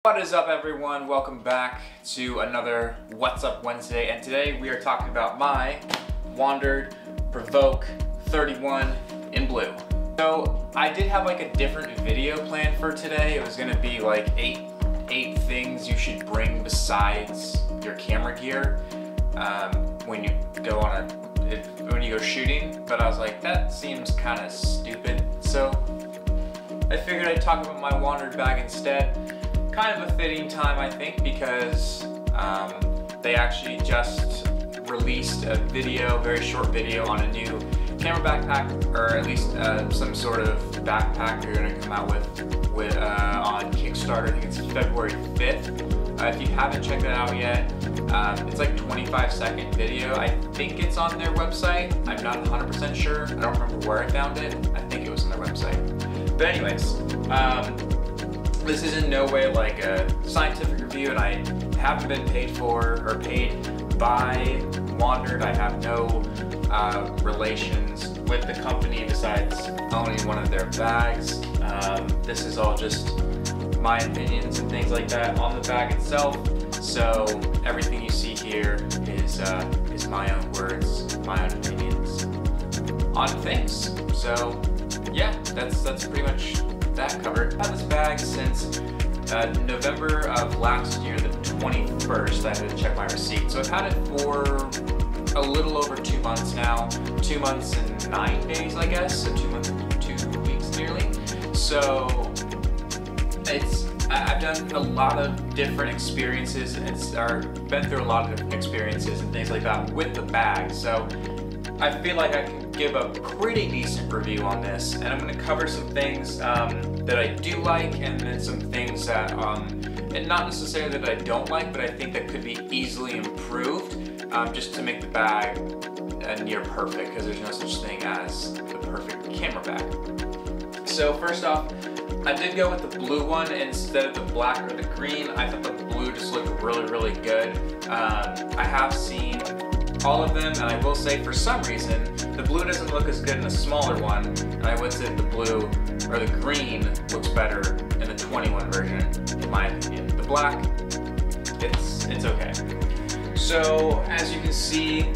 What is up, everyone? Welcome back to another What's Up Wednesday, and today we are talking about my WANDRD PRVKE 31 in blue. So I did have like a different video planned for today. It was going to be like eight things you should bring besides your camera gear when you go shooting, but I was like, that seems kind of stupid, so I figured I'd talk about my WANDRD bag instead. Kind of a fitting time, I think, because they actually just released a very short video on a new camera backpack, or at least some sort of backpack they're going to come out with on Kickstarter. I think it's February 5th. If you haven't checked it out yet, it's like a 25-second video. I think it's on their website. I'm not 100% sure. I don't remember where I found it. I think it was on their website. But anyways, this is in no way like a scientific review, and I haven't been paid for or paid by WANDRD. I have no relations with the company besides owning one of their bags. This is all just my opinions and things like that on the bag itself. So everything you see here is my own words, my own opinions on things. So yeah, that's pretty much that covered. I've had this bag since November of last year, the 21st. I had to check my receipt. So I've had it for a little over 2 months now. 2 months and 9 days, I guess. So 2 months and 2 weeks nearly. So I've done a lot of different experiences been through a lot of different experiences and things like that with the bag. So I feel like I can give a pretty decent review on this, and I'm going to cover some things that I do like, and then some things that, and not necessarily that I don't like, but I think that could be easily improved, just to make the bag near perfect, because there's no such thing as the perfect camera bag. So first off, I did go with the blue one instead of the black or the green. I thought the blue just looked really good. I have seen all of them, and I will say for some reason the blue doesn't look as good in a smaller one, and I would say the blue or the green looks better in the 21 version, in my opinion. The black, it's okay. So as you can see,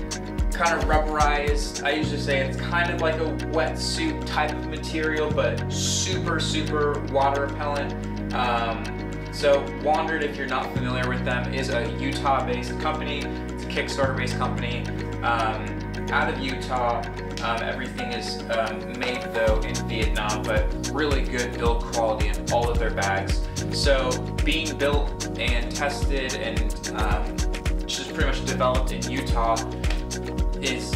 kind of rubberized. I usually say it's kind of like a wetsuit type of material, but super water repellent. So WANDRD, if you're not familiar with them, is a Utah-based company. It's a Kickstarter-based company out of Utah. Everything is made though in Vietnam, but really good build quality in all of their bags. So being built and tested and just pretty much developed in Utah is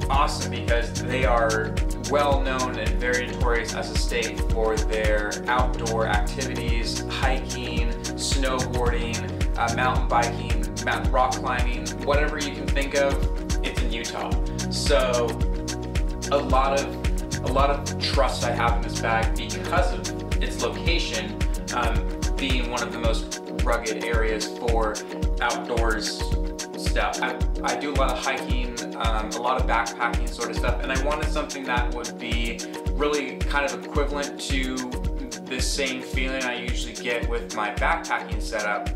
awesome, because they are well known and very notorious as a state for their outdoor activities, hiking, snowboarding, mountain biking, rock climbing, whatever you can think of, it's in Utah. So a lot of trust I have in this bag because of its location, being one of the most rugged areas for outdoors stuff. I do a lot of hiking, a lot of backpacking sort of stuff, and I wanted something that would be really kind of equivalent to the same feeling I usually get with my backpacking setup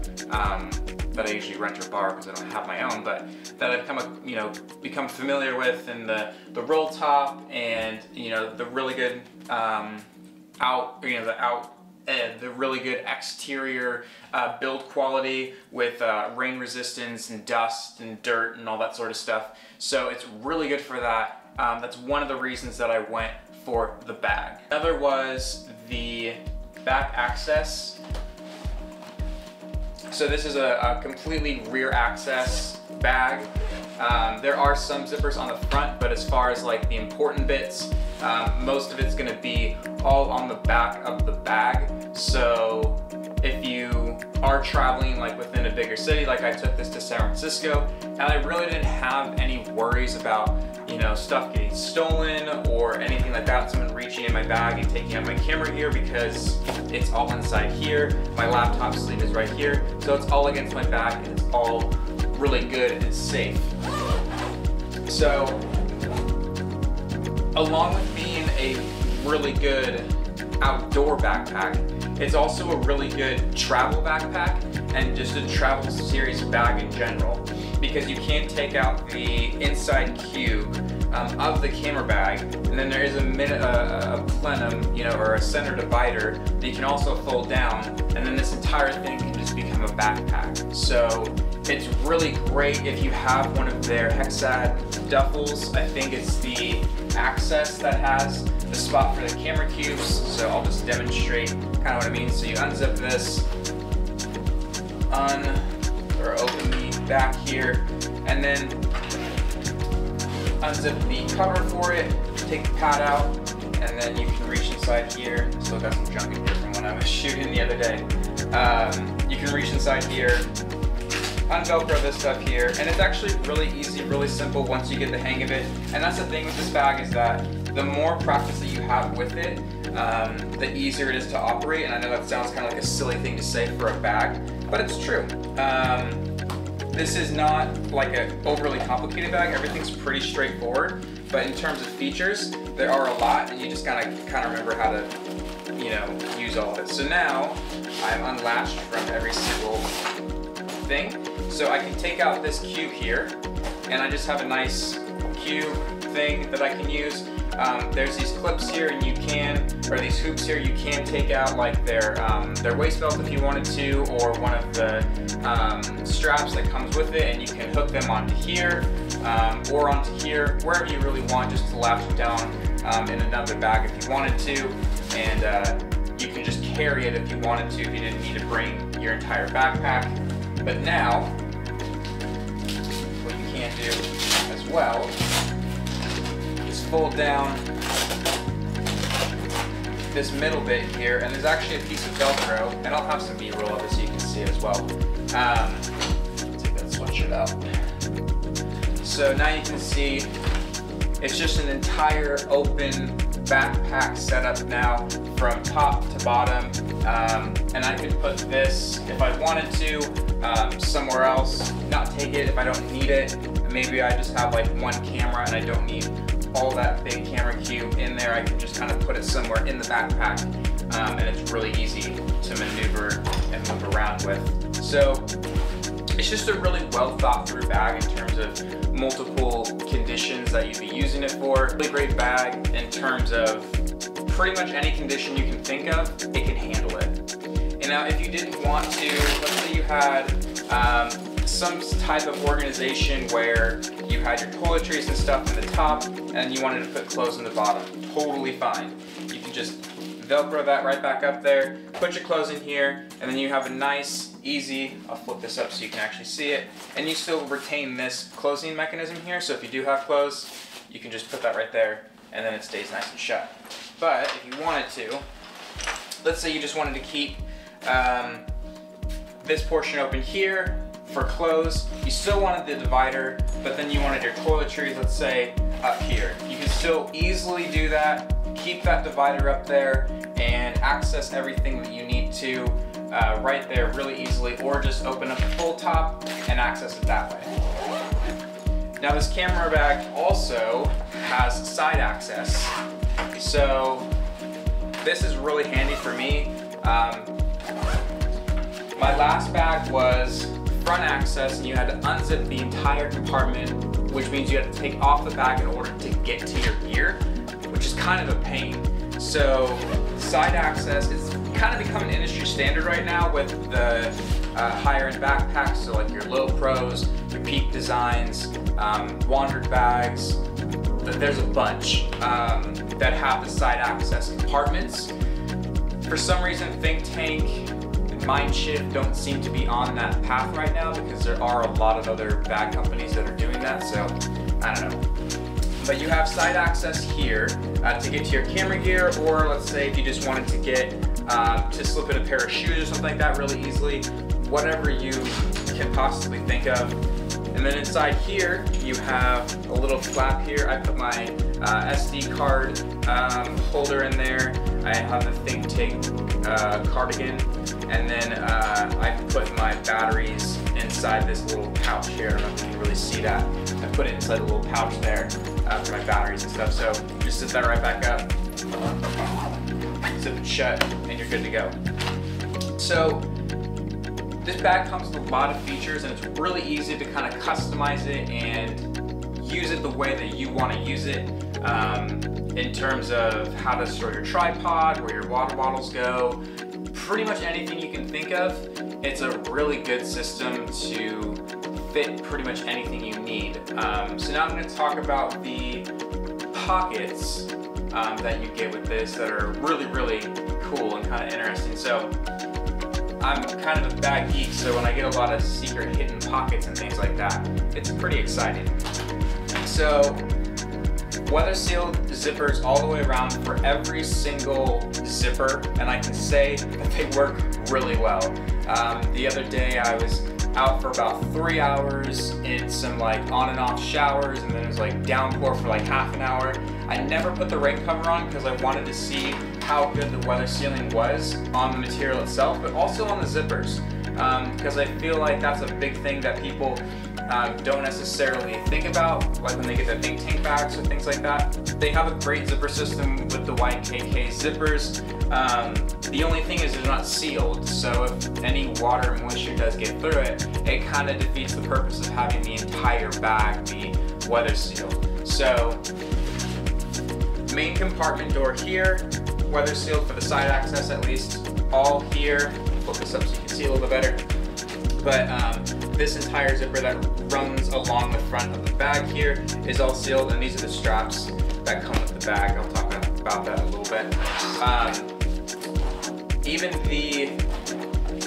that I usually rent or borrow because I don't have my own, but that I've become familiar with, and the roll top, and the really good the really good exterior build quality with rain resistance and dust and dirt and all that sort of stuff. So it's really good for that. That's one of the reasons that I went for the bag. Another was the back access. So this is a completely rear access bag. There are some zippers on the front, but as far as like the important bits, most of it's going to be all on the back of the bag. So if you are traveling like within a bigger city, like I took this to San Francisco, and I really didn't have any worries about stuff getting stolen or anything like that, someone reaching in my bag and taking out my camera gear, because it's all inside here. My laptop sleeve is right here, so it's all against my back, and it's all really good and safe. So along with being a really good outdoor backpack, It's also a really good travel backpack and just a travel series bag in general, because you can take out the inside cube of the camera bag, and then there is a plenum, you know, or a center divider that you can also fold down, and then this entire thing can just become a backpack. So it's really great if you have one of their Hexad duffels. I think it's the Access that has the spot for the camera cubes, so I'll just demonstrate kind of what I mean. So you unzip this, or open the back here, and then unzip the cover for it, take the pad out, and then you can reach inside here. Still got some junk in here from when I was shooting the other day. You can reach inside here, unvelcro this stuff here, and it's actually really easy, really simple once you get the hang of it. And that's the thing with this bag, is that the more practice that you have with it, the easier it is to operate. And I know that sounds kind of like a silly thing to say for a bag, but it's true. This is not like an overly complicated bag. Everything's pretty straightforward, but in terms of features, there are a lot, and you just gotta kind of remember how to, you know, use all of it. So now I'm unlatched from every single thing. So I can take out this cube here, and I just have a nice cube thing that I can use. There's these clips here, and you can, or these hoops here, you can take out like their waist belt if you wanted to, or one of the straps that comes with it, and you can hook them onto here, or onto here, wherever you really want, just to latch it down in another bag if you wanted to, and you can just carry it if you wanted to, if you didn't need to bring your entire backpack. But now, what you can do as well is fold down this middle bit here, and there's actually a piece of Velcro, and I'll have some B-roll of it so you can see it as well. Take that sweatshirt out. So now you can see it's just an entire open backpack setup now from top to bottom, and I could put this, if I wanted to, somewhere else, not take it if I don't need it. Maybe I just have like one camera and I don't need all that big camera cube in there. I can just kind of put it somewhere in the backpack, and it's really easy to maneuver and move around with. So it's just a really well thought through bag in terms of multiple conditions that you'd be using it for. Really great bag in terms of pretty much any condition you can think of, it can handle it. And now if you didn't want to, let's say you had some type of organization where you had your toiletries and stuff in the top, and you wanted to put clothes in the bottom, totally fine. You can just Velcro that right back up there, put your clothes in here, and then you have a nice, easy, I'll flip this up so you can actually see it, and you still retain this closing mechanism here, so if you do have clothes, you can just put that right there, and then it stays nice and shut. But if you wanted to, let's say you just wanted to keep this portion open here for clothes, you still wanted the divider, but then you wanted your toiletries, let's say, up here. You can still easily do that, keep that divider up there, and access everything that you need to right there really easily, or just open up the full top and access it that way. Now this camera bag also has side access, so this is really handy for me. My last bag was front access, and you had to unzip the entire compartment, which means you had to take off the bag in order to get to your gear, which is kind of a pain. So side access is kind of becoming industry standard right now with the higher end backpacks, so like your Low Pros, your Peak Designs, WANDRD bags. There's a bunch that have the side access compartments. For some reason, Think Tank Mindshift don't seem to be on that path right now, because there are a lot of other bag companies that are doing that, so I don't know. But you have side access here to get to your camera gear, or let's say if you just wanted to get to slip in a pair of shoes or something like that really easily, whatever you can possibly think of. And then inside here, you have a little flap here. I put my SD card holder in there. I have the Think Tank cardigan, and then I put my batteries inside this little pouch here. I don't know if you can really see that. I put it inside a little pouch there for my batteries and stuff. So just sit that right back up. zip it shut, and you're good to go. So this bag comes with a lot of features, and it's really easy to kind of customize it and use it the way that you want to use it, in terms of how to store your tripod, where your water bottles go, pretty much anything you can think of. It's a really good system to fit pretty much anything you need. So now I'm going to talk about the pockets that you get with this that are really, really cool and kind of interesting. So I'm kind of a bag geek, so when I get a lot of secret hidden pockets and things like that, it's pretty exciting. So weather sealed zippers all the way around for every single zipper, and I can say that they work really well. The other day I was out for about 3 hours in some like on and off showers, and then it was like downpour for like half an hour. I never put the rain cover on because I wanted to see how good the weather sealing was on the material itself, but also on the zippers, because I feel like that's a big thing that people don't necessarily think about, like when they get their think tank bags or things like that. They have a great zipper system with the WANDRD zippers. The only thing is they're not sealed, so if any water and moisture does get through it, it kind of defeats the purpose of having the entire bag be weather sealed. So main compartment door here, weather sealed for the side access at least, all here. Flip this up so you can see a little bit better. But this entire zipper that runs along the front of the bag here is all sealed, and these are the straps that come with the bag. I'll talk about that a little bit. Even the,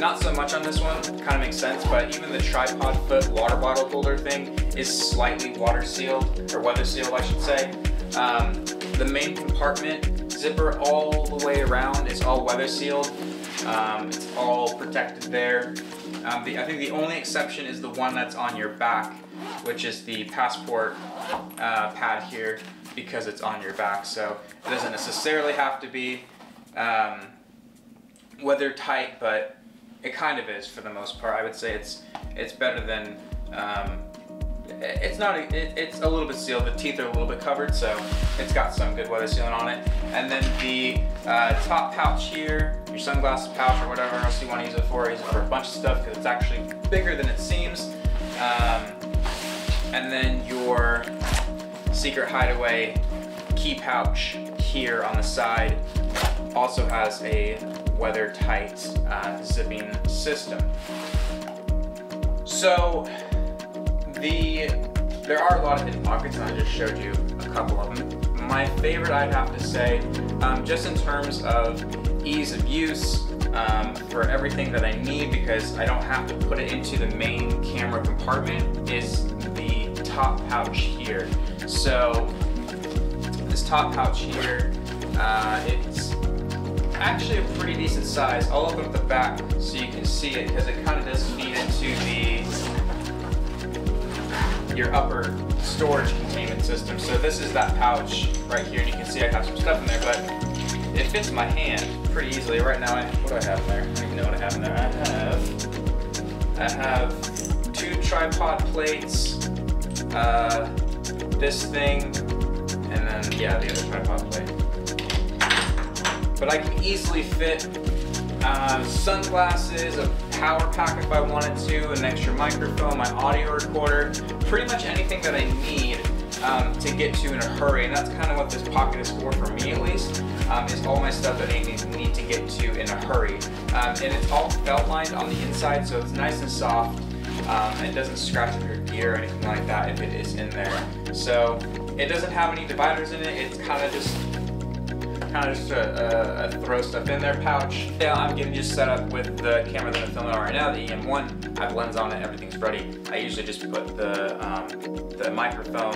not so much on this one, kind of makes sense, but even the tripod foot water bottle holder thing is slightly water sealed, or weather sealed I should say. The main compartment zipper all the way around is all weather sealed. It's all protected there. I think the only exception is the one that's on your back, which is the passport pad here, because it's on your back. So it doesn't necessarily have to be weather tight, but it kind of is for the most part. I would say it's better than, it's a little bit sealed. The teeth are a little bit covered, so it's got some good weather sealing on it. And then the top pouch here, your sunglasses pouch or whatever else you want to use it for, use it for a bunch of stuff because it's actually bigger than it seems. And then your secret hideaway key pouch here on the side also has a weather tight zipping system. So there are a lot of hidden pockets, and I just showed you a couple of them. My favorite, I'd have to say, just in terms of ease of use, for everything that I need, because I don't have to put it into the main camera compartment, is the top pouch here. So this top pouch here, it's actually a pretty decent size. I'll open up the back so you can see it, because it kind of does feed into your upper storage containment system. So this is that pouch right here, and you can see I have some stuff in there, but it fits my hand pretty easily. Right now, what do I have in there? I don't even know what I have in there. I have 2 tripod plates, this thing, and then, yeah, the other tripod plate. But I can easily fit sunglasses, a power pack if I wanted to, an extra microphone, my audio recorder, pretty much anything that I need to get to in a hurry. And that's kind of what this pocket is for me at least, is all my stuff that I need to get to in a hurry. And it's all felt lined on the inside, so it's nice and soft. It doesn't scratch up your gear or anything like that if it is in there. So it doesn't have any dividers in it. It's kind of just a throw stuff in there pouch. Yeah, I'm getting just set up with the camera that I'm filming on right now, the EM1. I have lens on it, everything's ready. I usually just put the microphone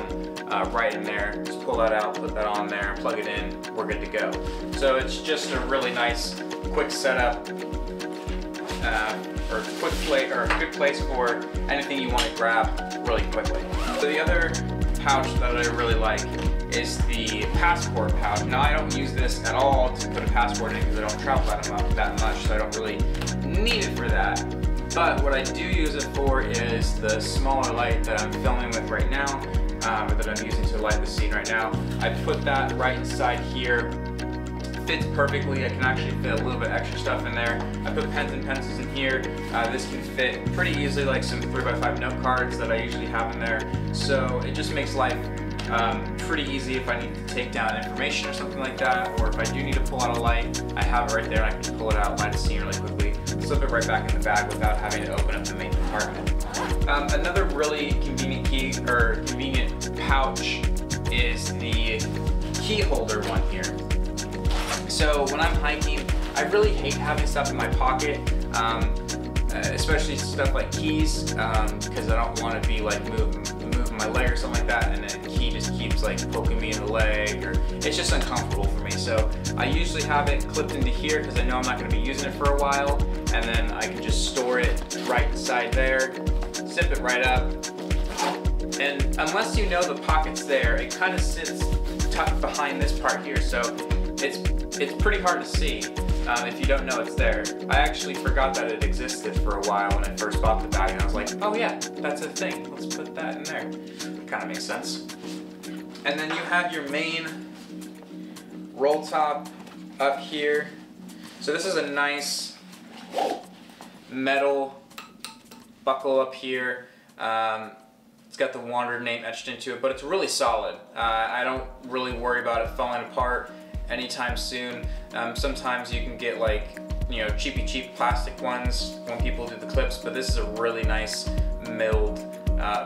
right in there, just pull that out, put that on there, plug it in, we're good to go. So it's just a really nice, quick setup, or quick plate, or a good place for anything you want to grab really quickly. So the other pouch that I really like is the passport pouch. Now I don't use this at all to put a passport in because I don't travel that much, so I don't really need it for that. But what I do use it for is the smaller light that I'm filming with right now, or that I'm using to light the scene right now. I put that right inside here, fits perfectly. I can actually fit a little bit extra stuff in there. I put pens and pencils in here. This can fit pretty easily, like some 3x5 note cards that I usually have in there. So it just makes life pretty easy if I need to take down information or something like that, or if I do need to pull out a light, I have it right there and I can pull it out, light a scene really quickly, slip it right back in the bag without having to open up the main compartment. Another really convenient convenient pouch is the key holder one here. So when I'm hiking, I really hate having stuff in my pocket, especially stuff like keys, because I don't want to be like moving my leg or something like that, and then a key just keeps like poking me in the leg, or it's just uncomfortable for me. So I usually have it clipped into here because I know I'm not going to be using it for a while, and then I can just store it right inside there, zip it right up, and unless you know the pocket's there, it kind of sits tucked behind this part here, so it's pretty hard to see if you don't know it's there. I actually forgot that it existed for a while when I first bought the bag, and I was like, oh yeah, that's a thing, let's put that in there. Kind of makes sense. And then you have your main roll top up here. So this is a nice metal buckle up here. It's got the WANDRD name etched into it, but it's really solid. I don't really worry about it falling apart anytime soon. Sometimes you can get like, you know, cheap plastic ones when people do the clips, but this is a really nice milled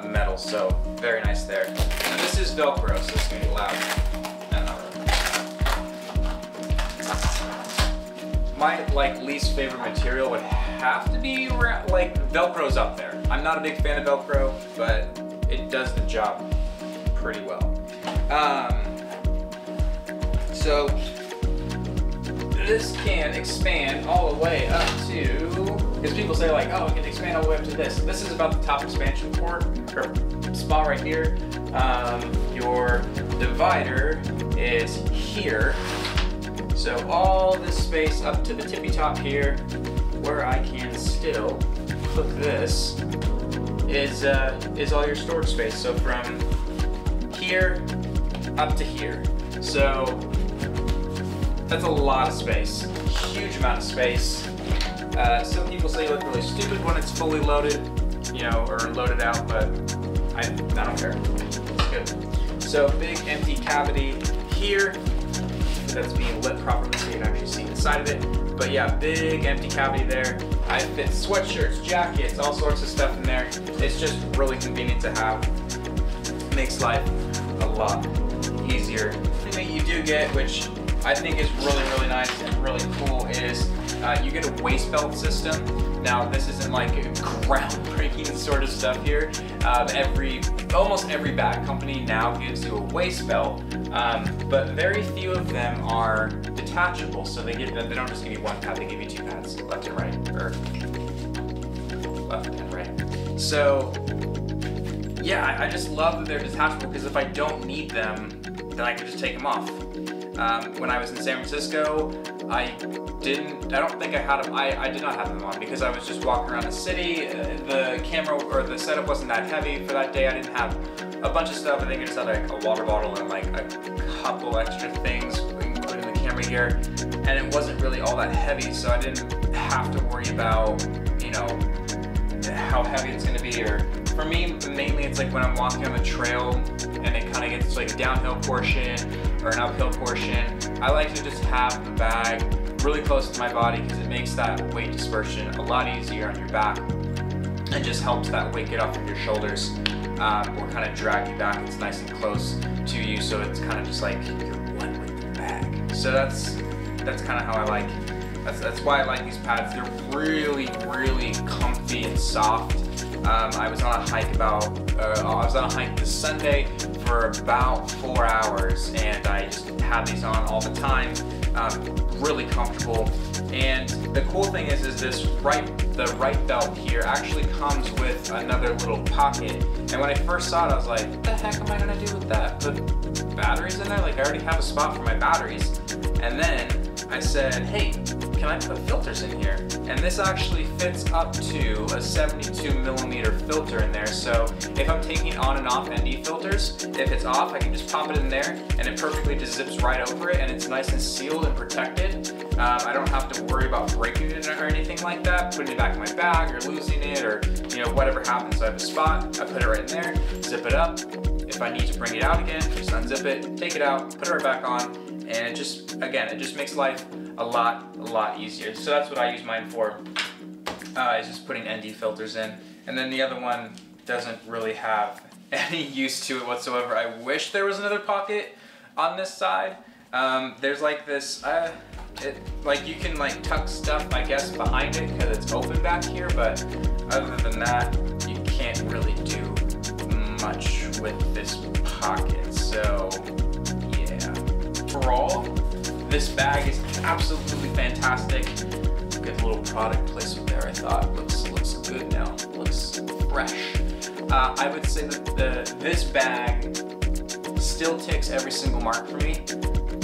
metal, so very nice there. Now this is Velcro, so it's gonna be loud. My like least favorite material would have to be like Velcro's up there. I'm not a big fan of Velcro, but it does the job pretty well. So this can expand all the way up to, because people say like, oh, it can expand all the way up to this. This is about the top expansion port, or spot right here. Your divider is here. So all this space up to the tippy top here, where I can still put this, is all your storage space. So from here up to here. So that's a lot of space, huge amount of space. Some people say you look really stupid when it's fully loaded, you know, or loaded out, but I don't care. It's good. So big empty cavity here that's being lit properly so you can actually see inside of it. But yeah, big empty cavity there. I fit sweatshirts, jackets, all sorts of stuff in there. It's just really convenient to have. Makes life a lot easier. The thing that you do get, which I think is really nice and really cool, is you get a waist belt system. Now this isn't like groundbreaking sort of stuff here. Almost every bag company now gives you a waist belt, but very few of them are detachable. So they don't just give you one pad, they give you two pads, left and right, or left and right. So yeah, I just love that they're detachable, because if I don't need them, then I can just take them off. When I was in San Francisco, I don't think I had them. I did not have them on because I was just walking around the city. The camera or the setup wasn't that heavy for that day. I didn't have a bunch of stuff. I think I just had like a water bottle and like a couple extra things, including the camera gear, and it wasn't really all that heavy, so I didn't have to worry about, you know, how heavy it's going to be. Or for me, mainly it's like when I'm walking on the trail and it kind of gets like a downhill portion or an uphill portion, I like to just have the bag really close to my body, because it makes that weight dispersion a lot easier on your back and just helps that weight get off of your shoulders, or kind of drag you back. It's nice and close to you, so it's kind of just like you're one with the bag. So that's kind of how I like. That's why I like these pads. They're really comfy and soft. I was on a hike this Sunday for about 4 hours, and I just had these on all the time. Really comfortable. And the cool thing is the right belt here actually comes with another little pocket. And when I first saw it, I was like, what the heck am I gonna do with that? Put batteries in there? Like, I already have a spot for my batteries. And then I said, hey, can I put filters in here? And this actually fits up to a 72 millimeter filter in there. So if I'm taking on and off ND filters, if it's off, I can just pop it in there and it perfectly just zips right over it, and it's nice and sealed and protected. I don't have to worry about breaking it or anything like that, putting it back in my bag or losing it, or whatever happens. So I have a spot, I put it right in there, zip it up. If I need to bring it out again, just unzip it, take it out, put it right back on, and it just makes life a lot easier. So that's what I use mine for, is just putting ND filters in. And then the other one doesn't really have any use to it whatsoever. I wish there was another pocket on this side. There's like this, you can like tuck stuff, I guess, behind it because it's open back here, but other than that, you can't really do much with this pocket. So yeah, overall, this bag is absolutely fantastic. Good little product placement there, I thought. Looks good now, looks fresh. I would say that this bag still ticks every single mark for me,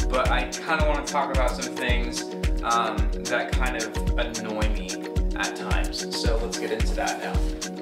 but I kind of want to talk about some things that kind of annoy me at times. So let's get into that now.